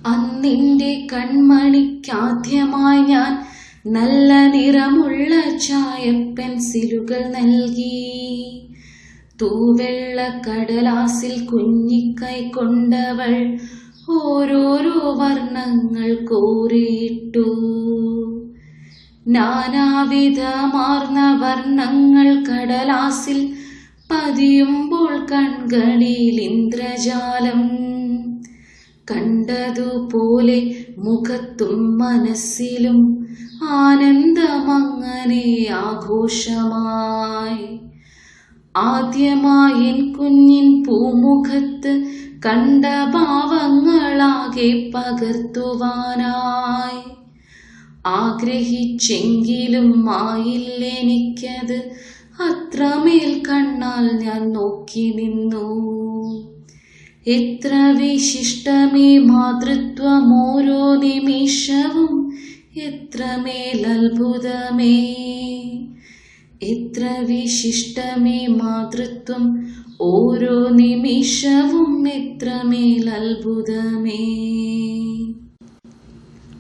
അന്നിൻ്റെ കൺമണിക്കാദ്യമായി ഞാൻ നല്ല നിറമുള്ള ചായപ്പെൻസിലുകൾ നൽകി. തൂവെള്ള കടലാസിൽ കുഞ്ഞിക്കൈ കൊണ്ടവൾ ഓരോരോ വർണ്ണങ്ങൾ കോറിയിട്ടു. നാനാവിധമാർന്ന വർണ്ണങ്ങൾ കടലാസിൽ പതിയുമ്പോൾ കൺകളിൽ ഇന്ദ്രജാലം. കണ്ടതുപോലെ മുഖത്തും മനസ്സിലും ആനന്ദമങ്ങനെ ആഘോഷമായി. ആദ്യമായി എൻ കുഞ്ഞിൻ പൂമുഖത്ത് കണ്ട ഭാവങ്ങളാകെ പകർത്തുവാനായി ആഗ്രഹിച്ചെങ്കിലും ആയില്ലെനിക്കത്. അത്രമേൽ കണ്ണാൽ ഞാൻ നോക്കി നിന്നു. എത്ര വിശിഷ്ടമേ മാതൃത്വം ഓരോ നിമിഷവും, എത്രമേൽ അത്ഭുതമേ. എത്ര വിശിഷ്ടമേ മാതൃത്വം ഓരോ നിമിഷവും, എത്രമേൽ അത്ഭുതമേ.